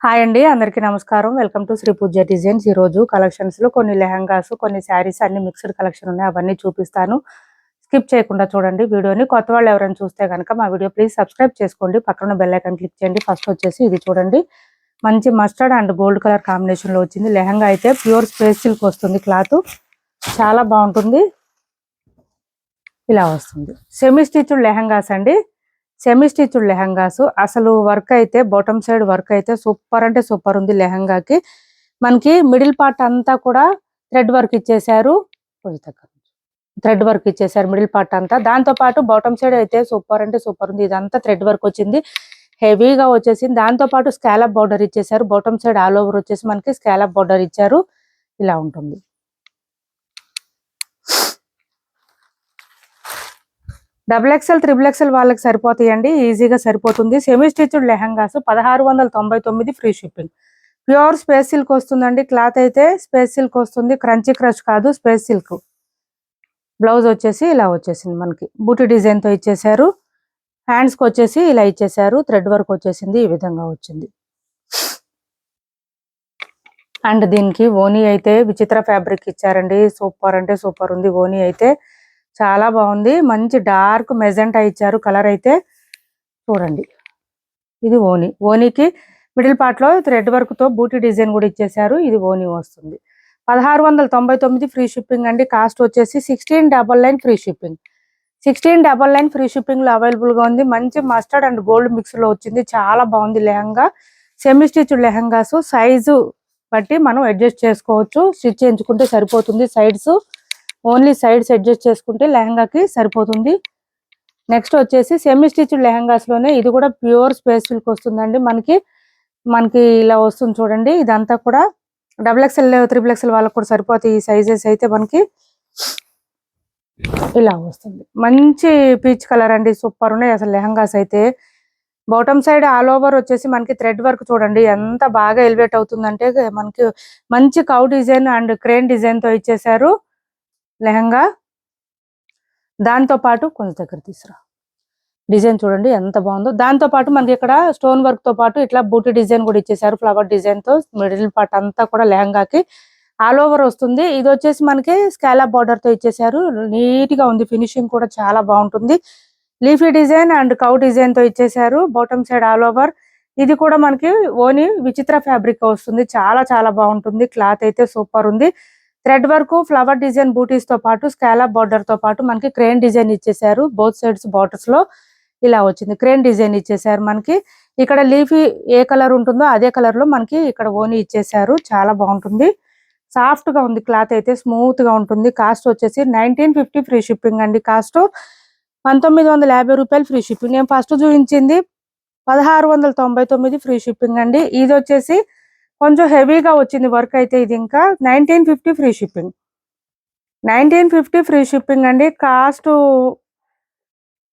Hi అండి, అందరికీ నమస్కారం. Welcome to Sri Pooja designs. ఈరోజు కలెక్షన్స్లో కొన్ని లెహంగాస్, కొన్ని శారీస్ అన్ని మిక్స్డ్ కలెక్షన్ ఉన్నాయి. అవన్నీ చూపిస్తాను. స్కిప్ చేయకుండా చూడండి వీడియోని. కొత్త వాళ్ళు ఎవరైనా చూస్తే కనుక మా వీడియో ప్లీజ్ సబ్స్క్రైబ్ చేసుకోండి. పక్కన బెల్ ఐకాన్ క్లిక్ చేయండి. ఫస్ట్ వచ్చేసి ఇది చూడండి, మంచి మస్టర్డ్ అండ్ గోల్డ్ కలర్ కాంబినేషన్లో వచ్చింది. లెహంగా అయితే ప్యూర్ స్పేస్ సిల్క్ వస్తుంది. క్లాత్ చాలా బాగుంటుంది. ఇలా వస్తుంది. సెమీ స్టిచ్డ్ లెహంగాస్ అండి. సెమీ స్టిచ్డ్ లెహంగాస్ అసలు వర్క్ అయితే బాటమ్ సైడ్ వర్క్ అయితే సూపర్ అంటే సూపర్ ఉంది. లెహంగాకి మనకి మిడిల్ పార్ట్ అంతా కూడా థ్రెడ్ వర్క్ ఇచ్చేసారు. థ్రెడ్ వర్క్ ఇచ్చేసారు మిడిల్ పార్ట్ అంతా. దాంతో పాటు బాటమ్ సైడ్ అయితే సూపర్ అంటే సూపర్ ఉంది. ఇదంతా థ్రెడ్ వర్క్ వచ్చింది, హెవీగా వచ్చేసింది. దాంతో పాటు స్కాలప్ బార్డర్ ఇచ్చేసారు. బాటమ్ సైడ్ ఆల్ ఓవర్ వచ్చేసి మనకి స్కాలప్ బార్డర్ ఇచ్చారు. ఇలా ఉంటుంది. XXL, XXL వాళ్ళకి సరిపోతాయండి, ఈజీగా సరిపోతుంది. Semi stitched lehengas 1699 free shipping. Pure space silk వస్తుందండి. క్లాత్ అయితే స్పేస్ సిల్క్ వస్తుంది, క్రంచీ క్రష్ కాదు, స్పేస్ సిల్క్. బ్లౌజ్ వచ్చేసి ఇలా వచ్చేసింది, మనకి బూటీ డిజైన్ తో ఇచ్చేసారు. హ్యాండ్స్ కి వచ్చేసి ఇలా ఇచ్చేసారు. థ్రెడ్ వర్క్ వచ్చేసింది, ఈ విధంగా వచ్చింది. అండ్ దీనికి ఓనీ అయితే విచిత్ర ఫ్యాబ్రిక్ ఇచ్చారండి. సూపర్ అంటే సూపర్ ఉంది. ఓనీ అయితే చాలా బాగుంది. మంచి డార్క్ మెజెంటా ఇచ్చారు. కలర్ అయితే చూడండి. ఇది ఓనీ. ఓనీకి మిడిల్ పార్ట్ లో థ్రెడ్ వర్క్ తో బూటీ డిజైన్ కూడా ఇచ్చేసారు. ఇది ఓనీ వస్తుంది. 1699 ఫ్రీ షిప్పింగ్ అండి. కాస్ట్ వచ్చేసి 1699 ఫ్రీ షిప్పింగ్. 1699 ఫ్రీ షిప్పింగ్ లో అవైలబుల్ గా ఉంది. మంచి మస్టర్డ్ అండ్ గోల్డ్ మిక్స్ లో వచ్చింది. చాలా బాగుంది lehenga. Semi stitched lehengas size బట్టి మనం అడ్జస్ట్ చేసుకోవచ్చు. స్టిచ్ చేయించుకుంటే సరిపోతుంది. సైడ్స్ ఓన్లీ సైడ్స్ అడ్జస్ట్ చేసుకుంటే లెహంగాకి సరిపోతుంది. నెక్స్ట్ వచ్చేసి సెమీ స్టిచ్డ్ లెహంగాస్ లోనే ఇది కూడా ప్యూర్ స్పేస్ సిల్క్ వస్తుందండి. మనకి ఇలా వస్తుంది చూడండి. ఇదంతా కూడా XXL, XXL వాళ్ళకి కూడా సరిపోతాయి. ఈ సైజెస్ అయితే మనకి ఇలా వస్తుంది. మంచి పీచ్ కలర్ అండి, సూపర్ ఉన్నాయి అసలు లెహంగాస్ అయితే. బాటమ్ సైడ్ ఆల్ ఓవర్ వచ్చేసి మనకి థ్రెడ్ వర్క్ చూడండి ఎంత బాగా ఎలివేట్ అవుతుందంటే, మనకి మంచి cow design and crane design తో ఇచ్చేసారు లెహంగా. దాంతో పాటు కొంచెం దగ్గర తీసురా, డిజైన్ చూడండి ఎంత బాగుందో. దాంతో పాటు మనకి ఇక్కడ స్టోన్ వర్క్ తో పాటు ఇట్లా బూటీ డిజైన్ కూడా ఇచ్చేసారు. ఫ్లవర్ డిజైన్ తో మిడిల్ పార్ట్ అంతా కూడా లెహంగాకి ఆల్ ఓవర్ వస్తుంది. ఇది వచ్చేసి మనకి స్కాలప్ బార్డర్ తో ఇచ్చేసారు. నీట్ గా ఉంది. ఫినిషింగ్ కూడా చాలా బాగుంటుంది. Leafy design and cow design తో ఇచ్చేసారు. Bottom side all over. ఇది కూడా మనకి ఓని విచిత్ర ఫ్యాబ్రిక్ వస్తుంది. చాలా చాలా బాగుంటుంది. క్లాత్ అయితే సూపర్ ఉంది. థ్రెడ్ వర్క్, ఫ్లవర్ డిజైన్ బూటీస్ తో పాటు స్కాలప్ బార్డర్ తో పాటు మనకి క్రేన్ డిజైన్ ఇచ్చేసారు. బోత్ సైడ్స్ బార్డర్స్ లో ఇలా వచ్చింది. క్రేన్ డిజైన్ ఇచ్చేసారు. మనకి ఇక్కడ లీఫీ ఏ కలర్ ఉంటుందో అదే కలర్ లో మనకి ఇక్కడ ఓని ఇచ్చేసారు. చాలా బాగుంటుంది. సాఫ్ట్ గా ఉంది. క్లాత్ అయితే స్మూత్ గా ఉంటుంది. కాస్ట్ వచ్చేసి 1950 ఫ్రీ షిప్పింగ్ అండి. కాస్ట్ 1950 రూపాయలు ఫ్రీ షిప్పింగ్. నేను ఫస్ట్ చూపించింది 1699 ఫ్రీ షిప్పింగ్ అండి. ఇది వచ్చేసి కొంచెం హెవీగా వచ్చింది వర్క్ అయితే. ఇది ఇంకా 1950 ఫ్రీ షిప్పింగ్. 1950 ఫ్రీ షిప్పింగ్ అండి. కాస్ట్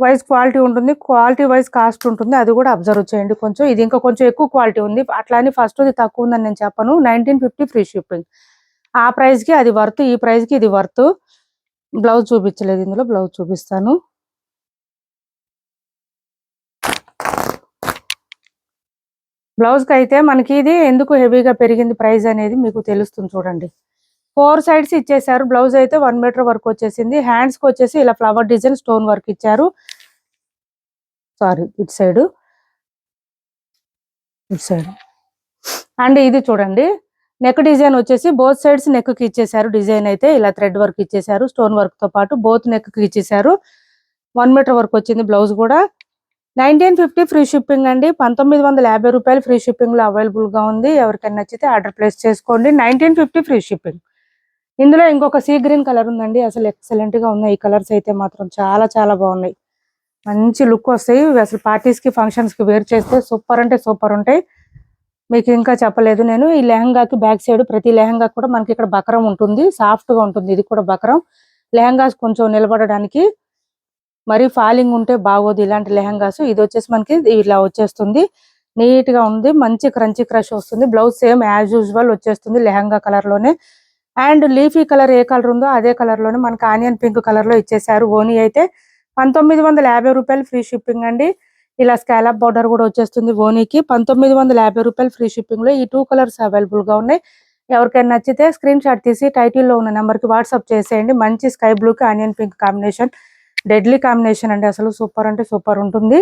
వైజ్ క్వాలిటీ ఉంటుంది, క్వాలిటీ వైజ్ కాస్ట్ ఉంటుంది. అది కూడా అబ్జర్వ్ చేయండి కొంచెం. ఇది ఇంకా కొంచెం ఎక్కువ క్వాలిటీ ఉంది. అట్లా అని ఫస్ట్ ఇది తక్కువ ఉందని నేను చెప్పను. 1950 ఫ్రీ షిప్పింగ్. ఆ ప్రైస్ కి అది వర్త్, ఈ ప్రైస్ కి ఇది వర్త్. బ్లౌజ్ చూపించలేదు ఇందులో, బ్లౌజ్ చూపిస్తాను. బ్లౌజ్ కి అయితే మనకి ఇది ఎందుకు హెవీగా పెరిగింది ప్రైస్ అనేది మీకు తెలుస్తుంది చూడండి. 4 సైడ్స్ ఇచ్చేసారు. బ్లౌజ్ అయితే 1 మీటర్ వర్క్ వచ్చేసింది. హ్యాండ్స్ కి వచ్చేసి ఇలా ఫ్లవర్ డిజైన్ స్టోన్ వర్క్ ఇచ్చారు. సారీ, ఇటు సైడ్ అండ్ ఇది చూడండి, నెక్ డిజైన్ వచ్చేసి బోత్ సైడ్స్ నెక్ కి ఇచ్చేసారు. డిజైన్ అయితే ఇలా థ్రెడ్ వర్క్ ఇచ్చేసారు. స్టోన్ వర్క్ తో పాటు బోత్ నెక్ కి ఇచ్చేసారు. 1 మీటర్ వర్క్ వచ్చింది. బ్లౌజ్ కూడా 1950 ఫ్రీ షిప్పింగ్ అండి. 1950 రూపాయలు ఫ్రీ షిప్పింగ్ లో అవైలబుల్ గా ఉంది. ఎవరికైనా నచ్చితే ఆర్డర్ ప్లేస్ చేసుకోండి. 1950 ఫ్రీ షిప్పింగ్. ఇందులో ఇంకొక సీ గ్రీన్ కలర్ ఉందండి. అసలు ఎక్సలెంట్ గా ఉన్నాయి. ఈ కలర్స్ అయితే మాత్రం చాలా చాలా బాగున్నాయి. మంచి లుక్ వస్తాయి. అసలు పార్టీస్ కి, ఫంక్షన్స్ కి వేర్ చేస్తే సూపర్ అంటే సూపర్ ఉంటాయి. మీకు ఇంకా చెప్పలేదు నేను. ఈ లెహంగాకి బ్యాక్ సైడ్ ప్రతి లెహంగా కూడా మనకి ఇక్కడ బకరం ఉంటుంది. సాఫ్ట్ గా ఉంటుంది. ఇది కూడా బకరం. లెహంగాస్ కొంచెం నిలబడడానికి, మరి ఫాలింగ్ ఉంటే బాగోదు ఇలాంటి లెహంగాస్. ఇది వచ్చేసి మనకి ఇలా వచ్చేస్తుంది. నీట్ గా ఉంది. మంచి క్రంచీ క్రష్ వస్తుంది. బ్లౌజ్ సేమ్ యాజ్ యూజువల్ వచ్చేస్తుంది లెహంగా కలర్ లోనే. And leafy colour A colour ఉందో అదే కలర్ లోనే మనకి ఆనియన్ పింక్ కలర్ లో ఇచ్చేసారు. ఓనీ అయితే 1950 రూపాయలు ఫ్రీ షిప్పింగ్ అండి. ఇలా స్కాలప్ బార్డర్ కూడా వచ్చేస్తుంది ఓనీకి. 1950 రూపాయలు ఫ్రీ షిప్పింగ్ లో ఈ 2 కలర్స్ అవైలబుల్ గా ఉన్నాయి. ఎవరికైనా నచ్చితే స్క్రీన్ షాట్ తీసి టైటిల్లో ఉన్న నెంబర్ కి వాట్సాప్ చేసేయండి. మంచి స్కై బ్లూ కి onion pink combination, deadly combination అండి. అసలు సూపర్ అంటే సూపర్ ఉంటుంది.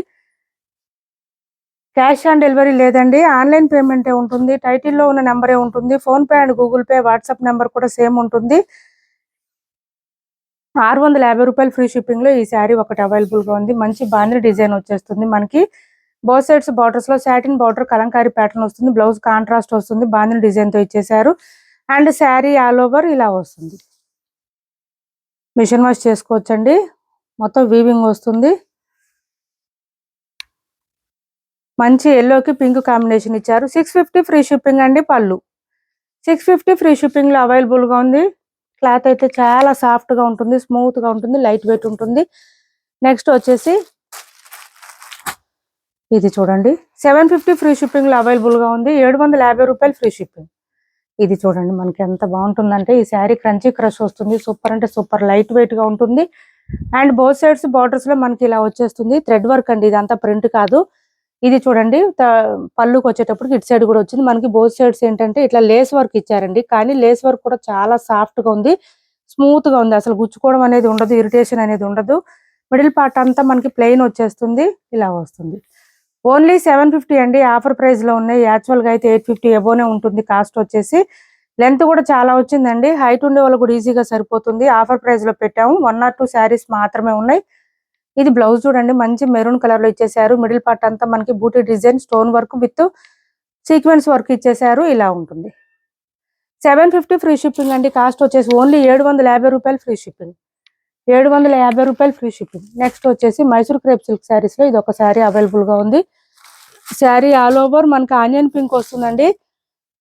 క్యాష్ ఆన్ డెలివరీ లేదండి, ఆన్లైన్ పేమెంటే ఉంటుంది. టైటిల్లో ఉన్న నెంబరే ఉంటుంది. Phone pay and Google pay WhatsApp number కూడా సేమ్ ఉంటుంది. 650 రూపాయలు ఫ్రీ షిప్పింగ్ లో ఈ శారీ ఒకటి అవైలబుల్ గా ఉంది. మంచి బాందిని డిజైన్ వచ్చేస్తుంది మనకి. బోత్ సైడ్స్ బార్డర్స్ లో సాటిన్ బార్డర్ కలంకారీ ప్యాటర్న్ వస్తుంది. బ్లౌజ్ కాంట్రాస్ట్ వస్తుంది. బాందిని డిజైన్ తో ఇచ్చేసారు. అండ్ శారీ ఆల్ ఓవర్ ఇలా వస్తుంది. మిషన్ వాష్ చేసుకోవచ్చండి. మొత్తం వీవింగ్ వస్తుంది. మంచి ఎల్లోకి పింక్ కాంబినేషన్ ఇచ్చారు. 650 ఫ్రీ షిప్పింగ్ అండి. పళ్ళు 650 ఫ్రీ షిప్పింగ్ లో అవైలబుల్ గా ఉంది. క్లాత్ అయితే చాలా సాఫ్ట్ గా ఉంటుంది, స్మూత్ గా ఉంటుంది, లైట్ వెయిట్ ఉంటుంది. నెక్స్ట్ వచ్చేసి ఇది చూడండి, 750 ఫ్రీ షిప్పింగ్ లో అవైలబుల్ గా ఉంది. 750 రూపాయలు ఫ్రీ షిప్పింగ్. ఇది చూడండి మనకి ఎంత బాగుంటుందంటే ఈ శారీ క్రంచీ క్రష్ వస్తుంది. సూపర్ అంటే సూపర్ లైట్ వెయిట్ గా ఉంటుంది. అండ్ బోత్ సైడ్స్ బార్డర్స్ లో మనకి ఇలా వచ్చేస్తుంది. థ్రెడ్ వర్క్ అండి, ఇదంతా ప్రింట్ కాదు. ఇది చూడండి పళ్ళుకి వచ్చేటప్పుడు ఇటు సైడ్ కూడా వచ్చింది. మనకి బోత్ సైడ్స్ ఏంటంటే ఇట్లా లేస్ వర్క్ ఇచ్చారండి. కానీ లేస్ వర్క్ కూడా చాలా సాఫ్ట్ గా ఉంది, స్మూత్ గా ఉంది. అసలు గుచ్చుకోవడం అనేది ఉండదు, ఇరిటేషన్ అనేది ఉండదు. మిడిల్ పార్ట్ అంతా మనకి ప్లెయిన్ వచ్చేస్తుంది. ఇలా వస్తుంది. ఓన్లీ 750 అండి. ఆఫర్ ప్రైస్ లో ఉన్నాయి. యాక్చువల్ గా అయితే 850 ఎబోనే ఉంటుంది కాస్ట్ వచ్చేసి. లెంత్ కూడా చాలా వచ్చిందండి. హైట్ ఉండే వాళ్ళు కూడా ఈజీగా సరిపోతుంది. ఆఫర్ ప్రైస్ లో పెట్టాము. 1 or 2 శారీస్ మాత్రమే ఉన్నాయి. ఇది బ్లౌజ్ చూడండి, మంచి మెరూన్ కలర్ లో ఇచ్చేసారు. మిడిల్ పార్ట్ అంతా మనకి బూటీ design, stone work with sequence work ఇచ్చేసారు. ఇలా ఉంటుంది. 750 ఫ్రీ షిప్పింగ్ అండి. కాస్ట్ వచ్చేసి ఓన్లీ 750 రూపాయలు ఫ్రీ షిప్పింగ్. 750 రూపాయలు ఫ్రీ షిప్పింగ్. నెక్స్ట్ వచ్చేసి మైసూర్ క్రేప్ సిల్క్ శారీస్ లో ఇది ఒక శారీ అవైలబుల్ గా ఉంది. శారీ ఆల్ ఓవర్ మనకి ఆనియన్ పింక్ వస్తుందండి.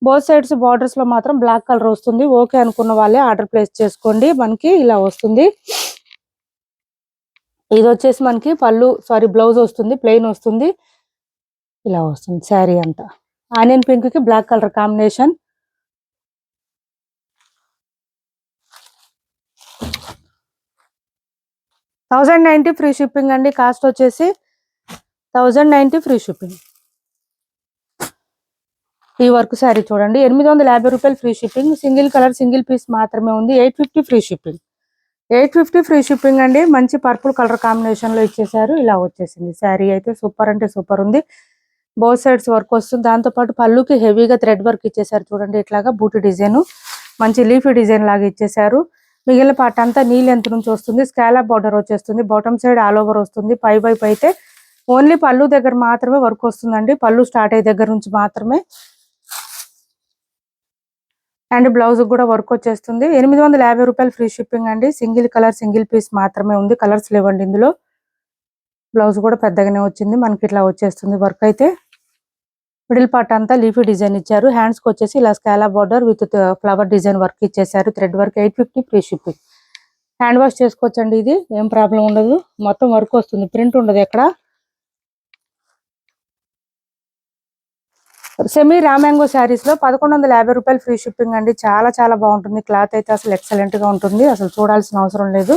బోత్ సైడ్స్ బార్డర్స్ లో మాత్రం బ్లాక్ కలర్ వస్తుంది. ఓకే అనుకున్న వాళ్ళే ఆర్డర్ ప్లేస్ చేసుకోండి. మనకి ఇలా వస్తుంది. ఇది వచ్చేసి మనకి బ్లౌజ్ వస్తుంది, ప్లెయిన్ వస్తుంది. ఇలా వస్తుంది శారీ అంతా. ఆనియన్ పింక్ కి black colour combination. $1090 free shipping అండి. కాస్ట్ వచ్చేసి 1090 ఫ్రీ షిప్పింగ్. ఈ వర్క్ శారీ చూడండి, 850 రూపాయలు free shipping. Single colour single piece మాత్రమే ఉంది. 850 ఫ్రీ షిప్పింగ్. 850 ఫ్రీ షిప్పింగ్ అండి. మంచి పర్పుల్ కలర్ కాంబినేషన్ లో ఇచ్చేసారు. ఇలా వచ్చేసింది శారీ అయితే సూపర్ అంటే సూపర్ ఉంది. బోత్ సైడ్స్ వర్క్ వస్తుంది. దాంతో పాటు పళ్ళుకి హెవీగా థ్రెడ్ వర్క్ ఇచ్చేసారు చూడండి. ఇట్లాగా బూటీ డిజైన్, మంచి లీఫీ డిజైన్ లాగా ఇచ్చేసారు. మిగిలిన పార్ట్ అంతా నీ లెంత్ నుంచి వస్తుంది. స్కాలప్ బార్డర్ వచ్చేస్తుంది. బాటమ్ సైడ్ ఆల్ ఓవర్ వస్తుంది. పై వైపు అయితే ఓన్లీ పళ్ళు దగ్గర మాత్రమే వర్క్ వస్తుందండి. పళ్ళు స్టార్ట్ అయ్యే దగ్గర నుంచి మాత్రమే. అండ్ బ్లౌజ్ కూడా వర్క్ వచ్చేస్తుంది. 850 రూపాయలు ఫ్రీ షిప్పింగ్ అండి. సింగిల్ కలర్ సింగిల్ పీస్ మాత్రమే ఉంది. కలర్స్ లేవండి ఇందులో. బ్లౌజ్ కూడా పెద్దగానే వచ్చింది. మనకి ఇట్లా వచ్చేస్తుంది వర్క్ అయితే. మిడిల్ పార్ట్ అంతా లీఫీ డిజైన్ ఇచ్చారు. హ్యాండ్స్ కి వచ్చేసి ఇలా scallop border with flower design work ఇచ్చేసారు. Thread work. 850 free shipping. Hand wash చేసుకోవచ్చండి. ఇది ఏం ప్రాబ్లం ఉండదు. మొత్తం వర్క్ వస్తుంది, ప్రింట్ ఉండదు ఎక్కడ. సెమీ రామ్యాంగో శారీస్ లో 1150 రూపాయలు ఫ్రీ షిప్పింగ్ అండి. చాలా చాలా బాగుంటుంది. క్లాత్ అయితే అసలు ఎక్సలెంట్ గా ఉంటుంది. అసలు చూడాల్సిన అవసరం లేదు,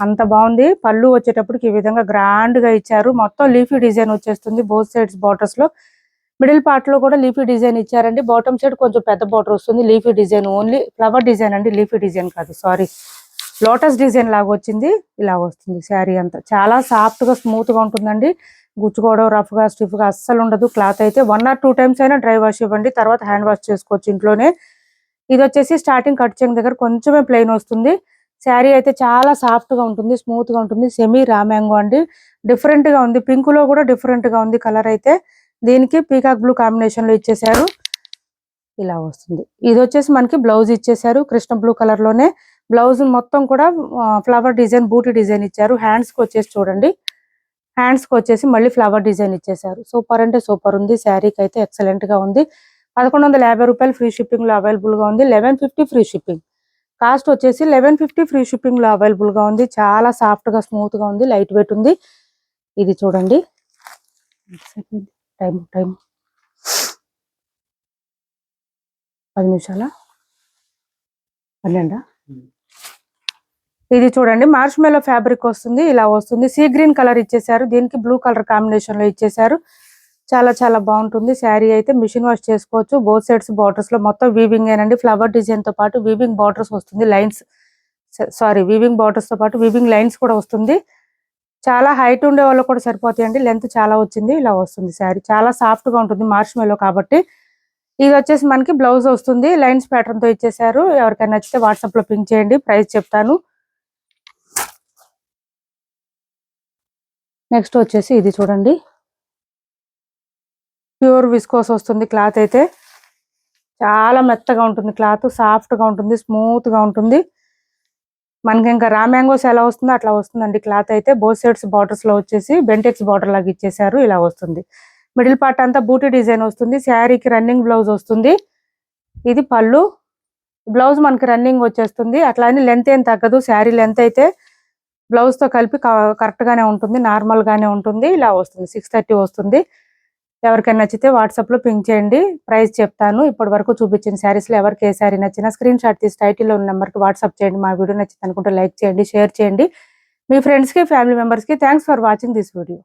అంత బాగుంది. పళ్ళు వచ్చేటప్పటికి ఈ విధంగా గ్రాండ్ గా ఇచ్చారు. మొత్తం లీఫీ డిజైన్ వచ్చేస్తుంది బోత్ సైడ్స్ బార్డర్స్ లో. మిడిల్ పార్ట్ లో కూడా లీఫీ డిజైన్ ఇచ్చారండి. బాటమ్ సైడ్ కొంచెం పెద్ద బార్డర్ వస్తుంది. Leafy design only flower design అండి, లీఫీ డిజైన్ కాదు, సారీ, లోటస్ డిజైన్ లాగా వచ్చింది. ఇలా వస్తుంది శారీ అంతా. చాలా సాఫ్ట్ గా స్మూత్ గా ఉంటుందండి. గుచ్చుకోవడం రఫ్ గా స్టిఫ్ గా అస్సలు ఉండదు. క్లాత్ అయితే 1 or 2 టైమ్స్ అయినా డ్రై వాష్ ఇవ్వండి, తర్వాత హ్యాండ్ వాష్ చేసుకోవచ్చు ఇంట్లోనే. ఇది వచ్చేసి స్టార్టింగ్ కట్ చెంగ్ దగ్గర కొంచెమే ప్లెయిన్ వస్తుంది. శారీ అయితే చాలా సాఫ్ట్ గా ఉంటుంది, స్మూత్ గా ఉంటుంది. సెమీ రామ్యాంగో అండి. డిఫరెంట్ గా ఉంది. పింక్ లో కూడా డిఫరెంట్ గా ఉంది కలర్ అయితే. దీనికి పీకాక్ బ్లూ కాంబినేషన్ లో ఇచ్చేసారు. ఇలా వస్తుంది. ఇది వచ్చేసి మనకి బ్లౌజ్ ఇచ్చేసారు కృష్ణ బ్లూ కలర్ లోనే. బ్లౌజ్ మొత్తం కూడా ఫ్లవర్ డిజైన్ బూటీ డిజైన్ ఇచ్చారు. హ్యాండ్స్ కి వచ్చేసి చూడండి, హ్యాండ్స్ కి వచ్చేసి మళ్ళీ ఫ్లవర్ డిజైన్ ఇచ్చేసారు. సూపర్ అంటే సూపర్ ఉంది. శారీకి అయితే ఎక్సలెంట్ గా ఉంది. 1150 రూపాయలు ఫ్రీ షిప్పింగ్ లో అవైలబుల్ గా ఉంది. 1150 ఫ్రీ షిప్పింగ్. కాస్ట్ వచ్చేసి 1150 ఫ్రీ షిప్పింగ్ లో అవైలబుల్ గా ఉంది. చాలా సాఫ్ట్ గా స్మూత్ గా ఉంది, లైట్ వెయిట్ ఉంది. ఇది చూడండి, టైం 10 నిమిషాల 12. ఇది చూడండి మార్ష్ మెలో ఫ్యాబ్రిక్ వస్తుంది, ఇలా వస్తుంది. సీ గ్రీన్ కలర్ ఇచ్చేసారు, దీనికి బ్లూ కలర్ కాంబినేషన్ లో ఇచ్చేసారు. చాలా చాలా బాగుంటుంది. శారీ అయితే మిషన్ వాష్ చేసుకోవచ్చు. బోత్ సైడ్స్ బార్డర్స్ లో మొత్తం వీవింగ్ ఏనండి. ఫ్లవర్ డిజైన్ తో పాటు వీవింగ్ బార్డర్స్ వస్తుంది, లైన్స్ వీవింగ్ బార్డర్స్ తో పాటు వీవింగ్ లైన్స్ కూడా వస్తుంది. చాలా హైట్ ఉండే వాళ్ళు కూడా సరిపోతాయండి, లెంత్ చాలా వచ్చింది. ఇలా వస్తుంది శారీ, చాలా సాఫ్ట్ గా ఉంటుంది మార్ష్ మెలో కాబట్టి. ఇది వచ్చేసి మనకి బ్లౌజ్ వస్తుంది, లైన్స్ ప్యాటర్న్ తో ఇచ్చేసారు. ఎవరికైనా నచ్చితే వాట్సాప్ లో పింక్ చేయండి, ప్రైస్ చెప్తాను. నెక్స్ట్ వచ్చేసి ఇది చూడండి, ప్యూర్ విస్కోస్ వస్తుంది. క్లాత్ అయితే చాలా మెత్తగా ఉంటుంది, క్లాత్ సాఫ్ట్ గా ఉంటుంది, స్మూత్ గా ఉంటుంది. మనకి ఇంకా రా మ్యాంగోస్ ఎలా వస్తుందో అట్లా వస్తుందండి క్లాత్ అయితే. బోత్ సైడ్స్ బార్డర్స్ లో వచ్చేసి బెంటెక్స్ బార్డర్ లాగా ఇచ్చేసారు, ఇలా వస్తుంది. మిడిల్ పార్ట్ అంతా బూటీ డిజైన్ వస్తుంది. శారీకి రన్నింగ్ బ్లౌజ్ వస్తుంది. ఇది పళ్ళు, బ్లౌజ్ మనకి రన్నింగ్ వచ్చేస్తుంది. అట్లా అని లెంత్ ఏం తగ్గదు. శారీ లెంత్ అయితే బ్లౌజ్ తో కలిపి కరెక్ట్ గానే ఉంటుంది, నార్మల్ గానే ఉంటుంది. ఇలా వస్తుంది, 630 వస్తుంది. ఎవరికైనా నచ్చితే వాట్సాప్ లో పింక్ చేయండి, ప్రైస్ చెప్తాను. ఇప్పటి వరకు చూపించిన శారీస్ లో ఎవరికి ఏ శారీ నచ్చినా స్క్రీన్ షాట్ తీసి టైటిల్లో ఉన్న నెంబర్ కి వాట్సాప్ చేయండి. మా వీడియో నచ్చింది అనుకుంటే లైక్ చేయండి, షేర్ చేయండి మీ ఫ్రెండ్స్ కి, ఫ్యామిలీ మెంబర్స్ కి. Thanks for watching this video.